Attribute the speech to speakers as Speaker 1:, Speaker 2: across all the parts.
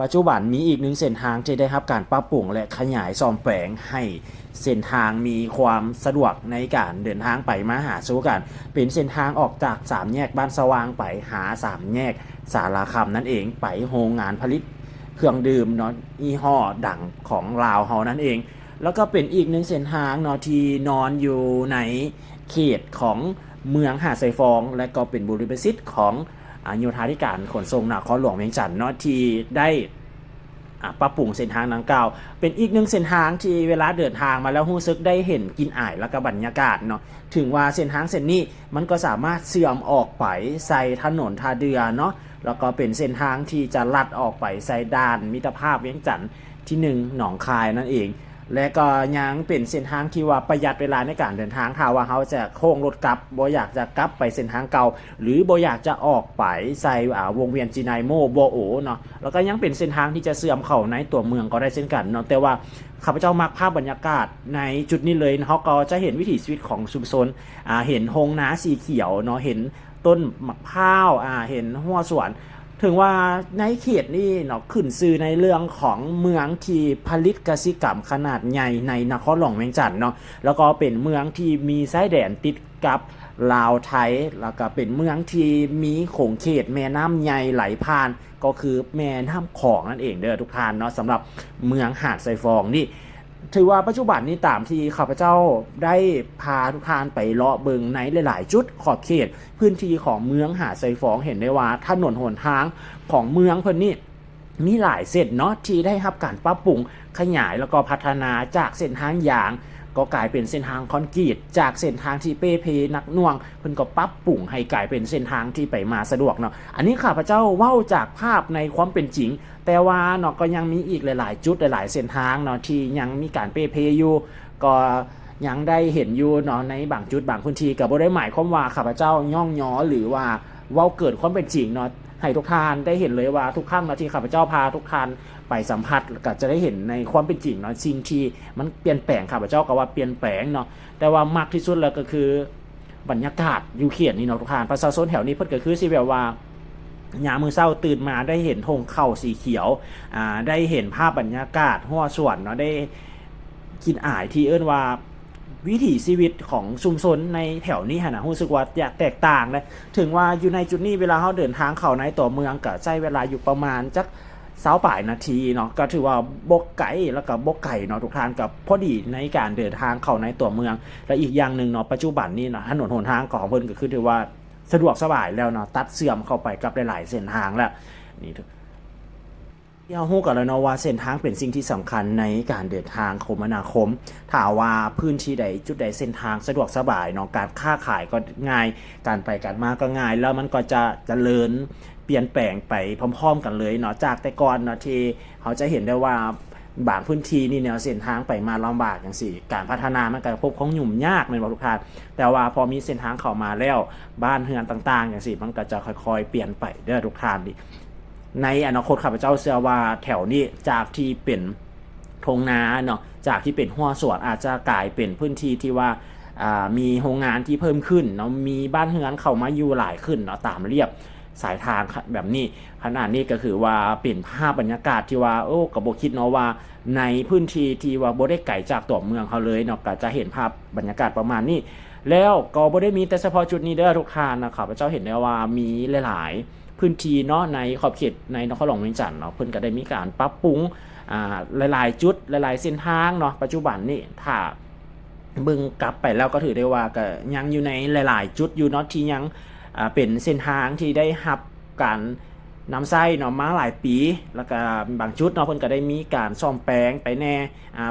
Speaker 1: ปัจจุบันมีอีกหนึ่งเส้นทางที่ได้รับการปรับปรุงและขยายซ่อมแปลงให้เส้นทางมีความสะดวกในการเดินทางไปมาหาสู่กันเป็นเส้นทางออกจาก3แยกบ้านสว่างไปหา3แยกสารคามนั่นเองไปโรงงานผลิตเครื่องดื่มเนาะยี่ห้อดังของลาวเฮานั่นเองแล้วก็เป็นอีกหนึ่งเส้นทางเนาะที่นอนอยู่ในเขตของเมืองหาดไซฟองและก็เป็นบริเวณสิทธิ์ของโยธาธิการขนส่งนครหลวงเวียงจันทน์เนาะที่ได้ปรับปรุงเส้นทางดังกล่าวเป็นอีกหนึ่งเส้นทางที่เวลาเดินทางมาแล้วรู้สึกได้เห็นกลิ่นอายและก็บรรยากาศเนาะถึงว่าเส้นทางเส้นนี้มันก็สามารถเสื่อมออกไปใส่ถนนท่าเรือเนาะแล้วก็เป็นเส้นทางที่จะลัดออกไปใส่ด่านมิตรภาพเวียงจันทน์ที่1หนองคายนั่นเองและก็ยังเป็นเส้นทางที่ว่าประหยัดเวลาในการเดินทางถ้าว่าเขาจะโค้งรถกลับบ่อยากจะกลับไปเส้นทางเก่าหรือบ่อยากจะออกไปใส่วงเวียนจีไนโมโบโอเนาะแล้วก็ยังเป็นเส้นทางที่จะเสื่อมเข้าในตัวเมืองก็ได้เช่นกันเนาะแต่ว่าข้าพเจ้ามักภาพบรรยากาศในจุดนี้เลยเขาก็จะเห็นวิถีชีวิตของชุมชนเห็นหงนาสีเขียวเนาะเห็นต้นมะพร้าวเห็นหัวสวนถึงว่าในเขตนี้เนาะขึ้นซื่อในเรื่องของเมืองที่ผลิตกสิกรรมขนาดใหญ่ในนครหลวงเวียงจันทน์เนาะแล้วก็เป็นเมืองที่มีชายแดนติดกับลาวไทยแล้วก็เป็นเมืองที่มีขงเขตแม่น้ำใหญ่ไหลผ่านก็คือแม่น้ำของนั่นเองเด้อทุกท่านเนาะสำหรับเมืองหาดไซฟองนี่ถือว่าปัจจุบันนี้ตามที่ข้าพเจ้าได้พาทุกท่านไปเลาะเบิงในหลายๆจุดขอบเขตพื้นที่ของเมืองหาดไซฟองเห็นได้ว่าถนนหนทางของเมืองเพิ่นนี่มีหลายเส้นเนาะที่ได้รับการปรับปรุงขยายแล้วก็พัฒนาจากเส้นทางยางก็กลายเป็นเส้นทางคอนกรีตจากเส้นทางที่เป้เพนักหน่วงเพิ่นก็ปรับปรุงให้กลายเป็นเส้นทางที่ไปมาสะดวกเนาะอันนี้ข้าพเจ้าเว้าจากภาพในความเป็นจริงแต่ว่าเนาะก็ยังมีอีกหลายๆจุดหลายๆเส้นทางเนาะที่ยังมีการเป้เพอยู่ก็ยังได้เห็นอยู่เนาะในบางจุดบางพื้นที่ก็บ่ได้หมายความว่าข้าพเจ้าย่องย้อหรือว่าเว้าเกิดความเป็นจริงเนาะให้ทุกท่านได้เห็นเลยว่าทุกครั้งนะที่ข้าพเจ้าพาทุกท่านไปสัมผัสก็จะได้เห็นในความเป็นจริงเนาะสิ่งที่มันเปลี่ยนแปลงข้าพเจ้าก็ว่าเปลี่ยนแปลงเนาะแต่ว่ามากที่สุดแล้วก็คือบรรยากาศอยู่เขตนี่เนาะทุกท่านประชาชนแถวนี้เพิ่นก็คือสิแบบว่ายามมื้อเช้าตื่นมาได้เห็นธงข้าวสีเขียวได้เห็นภาพบรรยากาศหัวสวนเนาะได้กินอาหารที่เอิ้นว่าวิถีชีวิตของชุมชนในแถวนี้นะรู้สึกว่าอยากแตกต่างเลยถึงว่าอยู่ในจุดนี้เวลาเขาเดินทางเข้าในตัวเมืองก็ใช้เวลาอยู่ประมาณจัก20 ปลายนาทีเนาะก็ถือว่าบกไก่แล้วก็บกไก่เนาะทุกท่านกับพอดีในการเดินทางเข้าในตัวเมืองและอีกอย่างหนึ่งเนาะปัจจุบันนี้เนาะถนนหนทางของเพิ่นก็คือถือว่าสะดวกสบายแล้วเนาะตัดเสื่อมเข้าไปกับหลายๆเส้นทางแล้วนี่ที่เราฮู้กันแล้วเนาะว่าเส้นทางเป็นสิ่งที่สำคัญในการเดินทางคมนาคมถ้าว่าพื้นที่ใดจุดใดเส้นทางสะดวกสบายเนาะการค้าขายก็ง่ายการไปกันมาก็ง่ายแล้วมันก็จะเจริญเปลี่ยนแปลงไปพร้อมๆกันเลยเนาะจากแต่ก่อนเนาะที่เขาจะเห็นได้ว่าบางพื้นที่นี่แนวเส้นทางไปมาลำบากอย่างสี่การพัฒนามันก็พบของยุ่งยากแม่นบ่ทุกท่านแต่ว่าพอมีเส้นทางเข้ามาแล้วบ้านเรือนต่างๆอย่างสี่มันก็จะค่อยๆเปลี่ยนไปเด้อทุกท่านดิในอนาคตข้าพเจ้าเชื่อว่าแถวนี้จากที่เป็นทงนาเนาะจากที่เป็นหัวสวนอาจจะกลายเป็นพื้นที่ที่ว่ามีโรงงานที่เพิ่มขึ้นเนาะมีบ้านเรือนเข้ามาอยู่หลายขึ้นเนาะตามเรียบสายทางแบบนี้ขนาดนี้ก็คือว่าเป็นภาพบรรยากาศที่ว่าโอ้ก็บ่คิดเนาะว่าในพื้นที่ที่ว่าบ่ได้ไกลจากตัวเมืองเขาเลยเนาะก็จะเห็นภาพบรรยากาศประมาณนี้แล้วก็บ่ได้มีแต่เฉพาะจุดนี้เด้อทุกท่านนะข้าพเจ้าเห็นได้ว่ามีหลายๆพื้นที่เนาะในขอบเขตในนครหลวงเวียงจันทน์เนาะเพิ่นก็ได้มีการปรับปรุงหลายๆจุดหลายๆเส้นทางเนาะปัจจุบันนี่ถ้าเบิ่งกลับไปแล้วก็ถือได้ว่าก็ยังอยู่ในหลายๆจุดอยู่เนาะที่ยังเป็นเส้นทางที่ได้รับการนำไส้เนาะมาหลายปีแล้วก็บางจุดเนาะเพิ่นก็ได้มีการซ่อมแปลงไปแน่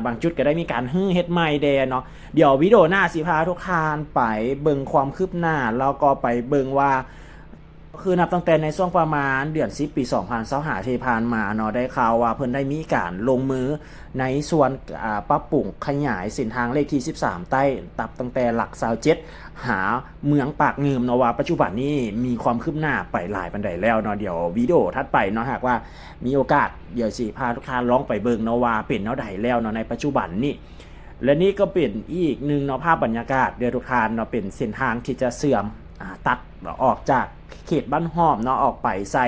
Speaker 1: บางจุดก็ได้มีการเฮ็ดใหม่แดเนาะเดี๋ยววิดีโอหน้าสิพาทุกท่านไปเบิ่งความคืบหน้าแล้วก็ไปเบิ่งว่าคือนับตั้งแต่ในช่วงประมาณเดือน10 ปี 2025ที่ผ่านมาเนาะได้ข่าวว่าเพิ่นได้มีการลงมือในส่วนปรับปรุงขยายเส้นทางเลขที่13ใต้ตับตั้งแต่หลัก27หาเมืองปากงืมเนาะว่าปัจจุบันนี้มีความคืบหน้าไปหลายปานใดแล้วเนาะเดี๋ยววิดีโอถัดไปเนาะหากว่ามีโอกาสเดี๋ยวสิพาทุกท่านลองไปเบิ่งเนาะว่าเป็นแนวใดแล้วเนาะในปัจจุบันนี้และนี่ก็เป็นอีกหนึ่งเนาะภาพบรรยากาศเดี๋ยวทุกท่านเนาะเป็นเส้นทางที่จะเสื่อมตัดออกจากเขตบ้านหอมเนาะออกไปใส่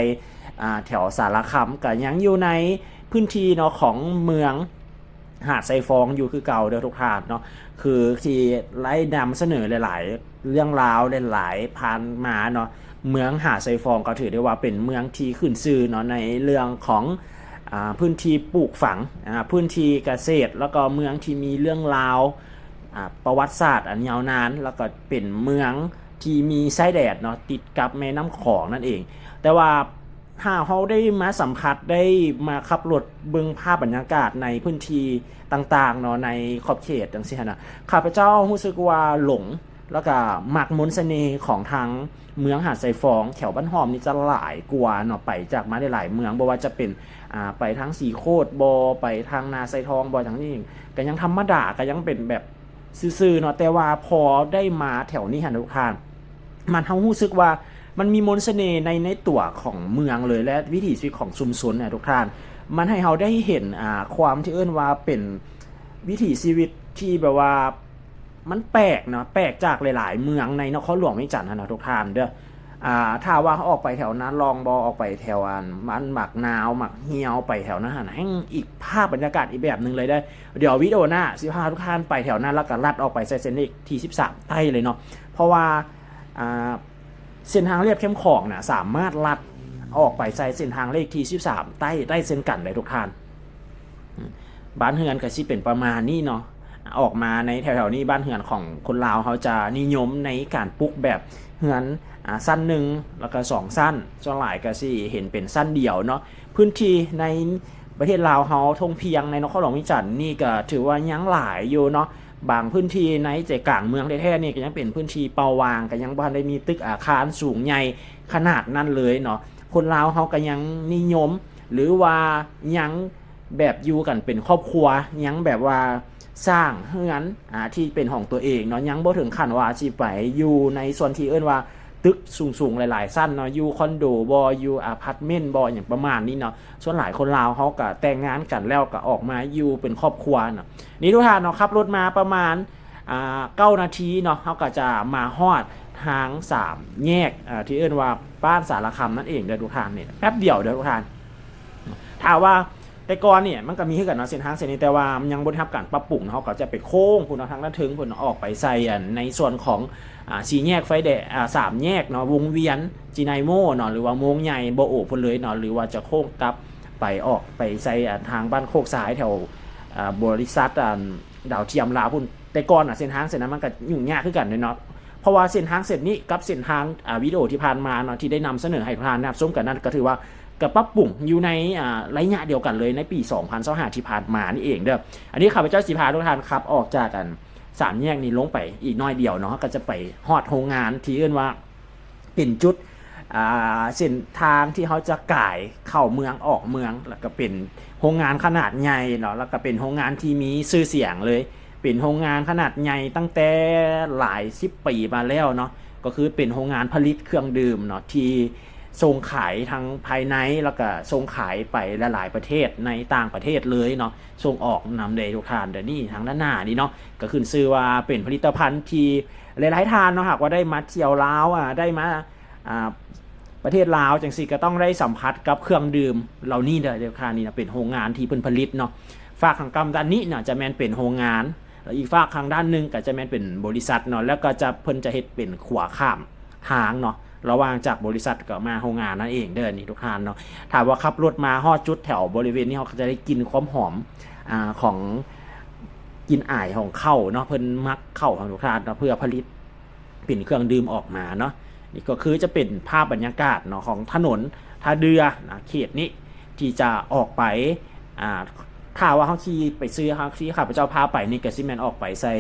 Speaker 1: แถวสารคามก็ยังอยู่ในพื้นที่เนาะของเมืองหาดไซฟองอยู่คือเก่าเด้อทุกท่านเนาะคือที่ไล่นำเสนอหลายๆเรื่องราวหลายๆผ่านมาเนาะเมืองหาดไซฟองก็ถือได้ว่าเป็นเมืองที่ขึ้นชื่อเนาะในเรื่องของพื้นที่ปลูกฝังพื้นที่เกษตรแล้วก็เมืองที่มีเรื่องราวประวัติศาสตร์อันยาวนานแล้วก็เป็นเมืองที่มีชายแดนเนาะติดกับแม่น้ำของนั่นเองแต่ว่าถ้าเราได้มาสัมผัสได้มาขับรถเบิ่งภาพบรรยากาศในพื้นที่ต่างๆเนาะในขอบเขตจังซี่นะข้าพเจ้ารู้สึกว่าหลงแล้วก็มักมนต์เสน่ห์ของทางเมืองหาดไซฟองแถวบ้านหอมนี่จะหลายกว่าเนาะไปจากมาได้หลายเมืองบ่ว่าจะเป็นไปทางสีโคตรบอไปทางนาไซทองบออย่างนี้ก็ยังธรรมดาก็ยังเป็นแบบซื่อๆเนาะแต่ว่าพอได้มาแถวนี้หันทุกท่านมันเฮารู้สึกว่ามันมีมนต์เสน่ห์ในตัวของเมืองเลยและวิถีชีวิตของชุมชนเนี่ยทุกท่านมันให้เราได้เห็นความที่เอิ้นว่าเป็นวิถีชีวิตที่แบบว่ามันแปลกเนาะแปลกจากหลายๆเมืองในนครหลวงเวียงจันทร์นะทุกท่านเด้อถ้าว่าเขาออกไปแถวนั้นลองบอออกไปแถวมันหมักนาวหมักเฮียวไปแถวนั้นแห่งอีกภาพบรรยากาศอีกแบบหนึ่งเลยได้เดี๋ยววิดีโอหน้าสิพาทุกท่านไปแถวนั้นแล้วก็ลัดออกไปเส้นเลขที่13ใต้เลยเนาะเพราะว่าเส้นทางเรียบเข้มของนะสามารถลัดออกไปใส่เส้นทางเลขที่13ใต้เส้นกันเลยทุกท่านบ้านเฮือนก็สิเป็นประมาณนี้เนาะออกมาในแถวๆนี้บ้านเฮือนของคนลาวเขาจะนิยมในการปลูกแบบเฮือนสั้นหนึ่งแล้วก็2สั้นส่วนหลายก็สิเห็นเป็นสั้นเดี่ยวเนาะพื้นที่ในประเทศลาวเขาทงเพียงในนครหลวงเวียงจันทร์นี่ก็ถือว่ายังหลายอยู่เนาะบางพื้นที่ในใจกลางเมืองแท้ๆนี่ก็ยังเป็นพื้นที่เปาวางก็ยังบ่ทันได้มีตึกอาคารสูงใหญ่ขนาดนั้นเลยเนาะคนลาวเขาก็ยังนิยมหรือว่ายังแบบอยู่กันเป็นครอบครัวยังแบบว่าสร้างเฮือนที่เป็นของตัวเองเนาะยังบ่ถึงขั้นว่าสิไปอยู่ในส่วนที่เอิ้นว่าตึกสูงๆหลายๆสั้นเนาะอยู่คอนโดบ่อยู่อพาร์ตเมนต์บ่อย่างประมาณนี้เนาะส่วนหลายคนลาวเขาก็แต่งงานกันแล้วก็ออกมาอยู่เป็นครอบครัวเนาะนี่ทุกท่านเนาะขับรถมาประมาณ9 นาทีเนาะเขาก็จะมาฮอดทาง3แยกที่เอิ้นว่าบ้านสารคามนั่นเองเด้อทุกท่านนี่แป๊บเดียวเด้อทุกท่านถ้าว่าแต่ก่อนเนี่ยมันก็มีคือกันเนาะเส้นทางเส้นนี้แต่ว่ามันยังบ่ได้รับการปรับปรุงเนาะก็จะไปโค้งพุ่นทางด้านถึงพุ่นออกไปใส่ในส่วนของ4แยกไฟแดง3แยกเนาะวงเวียนจีไนโมเนาะหรือว่าโมงใหญ่บ่โอพุ่นเลยเนาะหรือว่าจะโค้งกลับไปออกไปใส่ทางบ้านโคกซ้ายแถวบริษัทดาวเทียมลาวพุ่นแต่ก่อนเส้นทางเส้นนั้นมันก็ยุ่งยากคือกันเนาะเพราะว่าเส้นทางเส้นนี้กับเส้นทางวิดีโอที่ผ่านมาเนาะที่ได้นำเสนอให้ทุกท่านนะครับส้มกันนั้นก็ถือว่ากับปรับปรุงอยู่ในระยะเดียวกันเลยในปี2025ที่ผ่านมานี่เองเด้ออันนี้ข้าพเจ้าสิพาทุกท่านครับออกจากกัน3แยกนี้ลงไปอีกน้อยเดียวเนาะก็จะไปฮอดโรงงานที่เรียกว่าเป็นจุดเส้นทางที่เขาจะก่ายเข้าเมืองออกเมืองแล้วก็เป็นโรงงานขนาดใหญ่เนาะแล้วก็เป็นโรงงานที่มีชื่อเสียงเลยเป็นโรงงานขนาดใหญ่ตั้งแต่หลาย10 ปีมาแล้วเนาะก็คือเป็นโรงงานผลิตเครื่องดื่มเนาะที่ส่งขายทางภายในแล้วก็ส่งขายไปหลายๆประเทศในต่างประเทศเลยเนาะส่งออกนำเดทุกทานเดี๋ยวนี้ทางด้านหน้านี่เนาะก็ขึ้นชื่อว่าเป็นผลิตภัณฑ์ที่หลายๆทานเนาะหากว่าได้มาเที่ยวลาวได้มาประเทศลาวจังสิก็ต้องได้สัมผัสกับเครื่องดื่มเหล่านี้เดี๋ยวทานนี่นะเป็นโรงงานที่เพิ่นผลิตเนาะฝากทางกำด้านนี้เนาะจะแม่นเป็นโรงงานแล้วอีกฝากทางด้านนึงก็จะแม่นเป็นบริษัทเนาะแล้วก็จะเพิ่นจะเฮ็ดเป็นขวาข้ามทางเนาะระหว่างจากบริษัทกับมาโรงงานนั่นเองเด้อนี่ทุกท่านเนาะถามว่าขับรถมาฮอดจุดแถวบริเวณนี้เขาจะได้กินความหอมของกินอ้ายของข้าวเนาะเพิ่นมักข้าวของทุกท่านเนาะเพื่อผลิตเป็นเครื่องดื่มออกมาเนาะนี่ก็คือจะเป็นภาพบรรยากาศเนาะของถนนท่าเรือนะเขตนี้ที่จะออกไปถ้าว่าเขาขี่ไปซื้อเขาที่ข้าพเจ้าพาไปนี่ก็สิแม่นออกไปใส่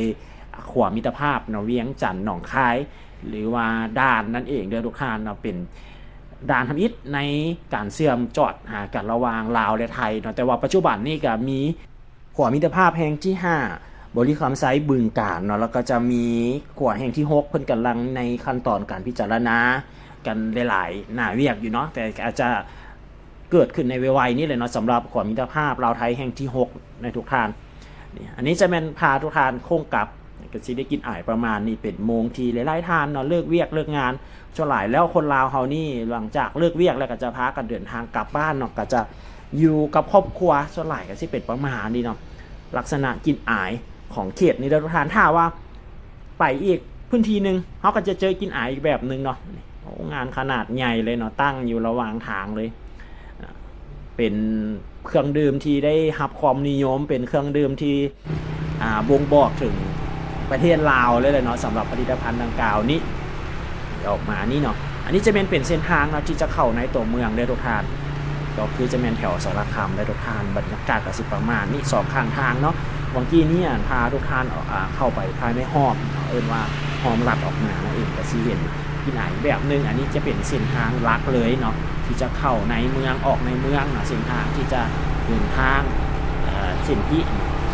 Speaker 1: ขวามิตรภาพเนาะเวียงจันทน์หนองคายหรือว่าด่านนั่นเองเด้อทุกท่านเนาะเป็นด่านทำอิฐในการเชื่อมจอดหากันระหว่างลาวและไทยเนาะแต่ว่าปัจจุบันนี่ก็มีขวามิตรภาพแห่งที่5บริคำไซบึงกาฬเนาะแล้วก็จะมีขวาแห่งที่6เพิ่นกำลังในขั้นตอนการพิจารณากันหลายๆหน้าเวียกอยู่เนาะแต่อาจจะเกิดขึ้นในไวๆนี้เลยเนาะสำหรับขวามิตรภาพลาวไทยแห่งที่6ในทุกท่านนี่อันนี้จะเป็นพาทุกท่านโค้งกลับ ก็สิได้กินอายประมาณนี้เป็นโมงที่หลายๆท่านเนาะเลิกเวียกเลิกงานส่วนหลายแล้วคนลาวเฮานี่หลังจากเลิกเวียกแล้วก็จะพากันเดินทางกลับบ้านเนาะก็จะอยู่กับครอบครัวส่วนหลายก็สิเป็นประมาณนี้เนาะลักษณะกินอายของเขตนี้ทุกท่านถ้าว่าไปอีกพื้นที่นึงเฮาก็จะเจอกินอายอีกแบบนึงเนาะงานขนาดใหญ่เลยเนาะตั้งอยู่ระหว่างทางเลยเป็นเครื่องดื่มที่ได้รับความนิยมเป็นเครื่องดื่มที่บ่งบอกถึงประเทศลาวเลยเนาะสำหรับผลิตภัณฑ์ดังกล่าวนี้ออกมานี่เนาะอันนี้จะเป็นเส้นทางเนาะที่จะเข้าในตัวเมืองได้ทุกท่านก็คือจะเป็นแถวสารคามได้ทุกท่านบรรยากาศก็สิประมาณนี้2ข้างทางเนาะบางทีนี่พาทุกท่านเข้าไปภายในห้อมว่าห้อมลัดออกมานั่นเองก็สิเห็นที่ไหนแบบนึงอันนี้จะเป็นเส้นทางลักเลยเนาะที่จะเข้าในเมืองออกในเมืองเนาะเส้นทางที่จะเดินทางเส้นที่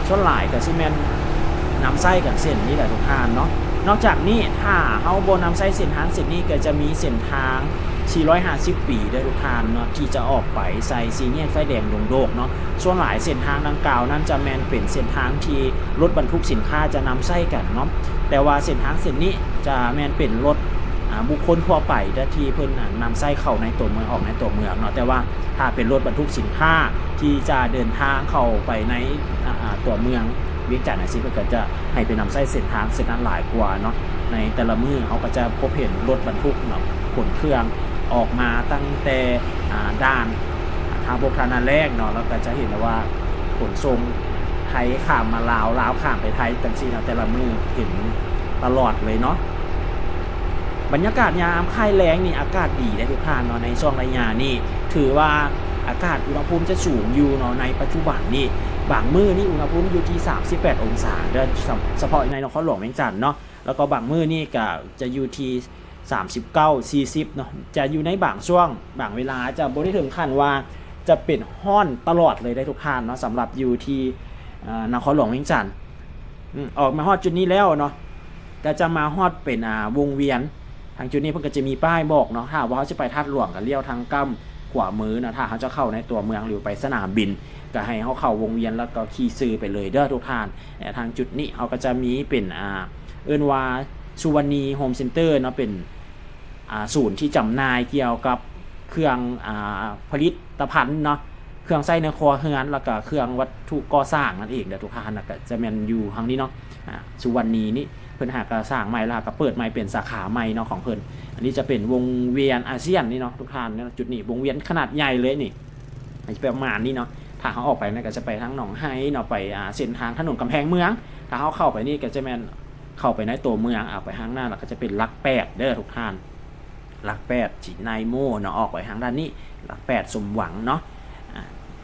Speaker 1: ส่วนหลายก็สิแม่นนำไส้กับเส้นนี้แหละทุกท่านเนาะนอกจากนี้ถ้าเฮาบ่นำไส้เส้นทางเส้นนี้ก็จะมีเส้นทาง450 ปีได้ทุกท่านเนาะที่จะออกไปใส่สีแยกไฟแดงดงโดกเนาะส่วนหลายเส้นทางดังกล่าวนั้นจะแม่นเป็นเส้นทางที่รถบรรทุกสินค้าจะนำไส้กันเนาะแต่ว่าเส้นทางเส้นนี้จะแม่นเป็นรถบุคคลทั่วไปที่เพิ่นนำไส้เข้าในตัวเมืองออกในตัวเมืองเนาะแต่ว่าถ้าเป็นรถบรรทุกสินค้าที่จะเดินทางเข้าไปในตัวเมืองเวียงจันทน์สิเพิ่นก็จะให้ไปนำไส้เส้นทางเส้นนั้นหลายกว่าเนาะในแต่ละมื้อเขาก็จะพบเห็นรถบรรทุกเนาะขนเครื่องออกมาตั้งแต่ด้านทางพวกทานาแรกเนาะแล้วก็จะเห็นว่าขนส่งไทยข้ามมาลาวข้ามไปไทยจังซี่เนาะแต่ละมื้อเห็นตลอดเลยเนาะบรรยากาศยามค่ายแล้งนี่อากาศดีได้ทุกท่านเนาะในช่วงระยะนี้ถือว่าอากาศอุณหภูมิจะสูงอยู่เนาะในปัจจุบันนี้บางมื้อนี่อุณหภูมิอยู่ที่38องศาเฉพาะในนครหลวงเวียงจันทน์เนาะแล้วก็บางมื้อนี่ก็จะอยู่ที่39 40เนาะจะอยู่ในบางช่วงบางเวลาจะบ่ได้ถึงขั้นว่าจะเป็นร้อนตลอดเลยได้ทุกท่านเนาะสำหรับอยู่ที่นครหลวงเวียงจันทน์ออกมาฮอดจุดนี้แล้วเนาะก็จะมาฮอดเป็นวงเวียนทางจุดนี้เพิ่นก็จะมีป้ายบอกเนาะถ้าว่าเขาจะไปทัดหลวงก็เลี้ยวทางกั้มขวามือนะถ้าเขาจะเข้าในตัวเมืองหรือไปสนามบินก็ให้เขาเข้าวงเวียนแล้วก็ขี่ซื้อไปเลยเด้อทุกท่านทางจุดนี้เขาก็จะมีเป็นเอิ้นว่าสุวรรณีโฮมเซ็นเตอร์เนาะเป็นศูนย์ที่จำหน่ายเกี่ยวกับเครื่องผลิตภัณฑ์เนาะเครื่องใช้ในครัวเรือนแล้วก็เครื่องวัตถุก่อสร้างนั่นเองเด้อทุกท่านก็จะแม่นอยู่ทางนี้เนาะสุวรรณีนี่เพิ่นหากสร้างใหม่แล้วก็เปิดใหม่เป็นสาขาใหม่เนาะของเพิ่นอันนี้จะเป็นวงเวียนอาเซียนนี่เนาะทุกท่านจุดนี้วงเวียนขนาดใหญ่เลยนี่ประมาณนี้เนาะถ้าเขาออกไปก็จะไปทางหนองไฮเนาะไปเส้นทางถนนกำแพงเมืองถ้าเขาเข้าไปนี่ก็จะแม่นเข้าไปในตัวเมืองไปทางหน้าแล้วก็จะเป็นลักแปดเด้อทุกท่านลักแปดจีนายโม่เนาะออกไปทางด้านนี้ลักแปดสมหวังเนาะ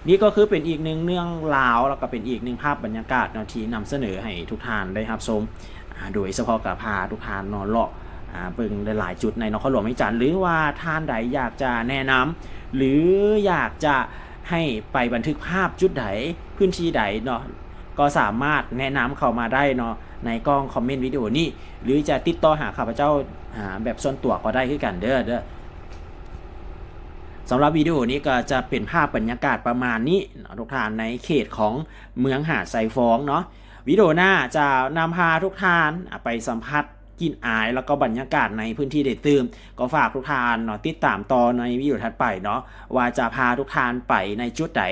Speaker 1: นี่ก็คือเป็นอีกหนึ่งเรื่องราวแล้วก็เป็นอีกหนึ่งภาพบรรยากาศเนาะที่นำเสนอให้ทุกท่านได้รับชมโดยเฉพาะกับพาทุกท่านนอนเลาะเบิ่งหลายจุดในนครหลวงเวียงจันทน์หรือว่าท่านใดอยากจะแนะนำหรืออยากจะให้ไปบันทึกภาพจุดใดพื้นที่ใดเนาะก็สามารถแนะนำเข้ามาได้เนาะในกล้องคอมเมนต์วิดีโอนี้หรือจะติดต่อหาข้าพเจ้าแบบส่วนตัวก็ได้คือกันเด้อสำหรับวิดีโอนี้ก็จะเป็นภาพบรรยากาศประมาณนี้ทุกท่านในเขตของเมืองหาดไซฟองเนาะวิดีโอหน้าจะนำพาทุกท่านไปสัมผัสกลิ่นอายแล้วก็บรรยากาศในพื้นที่เด็ดตื่มก็ฝากทุกท่านเนาะติดตามต่อในวิดีโอถัดไปเนาะว่าจะพาทุกท่านไปในจุดไหน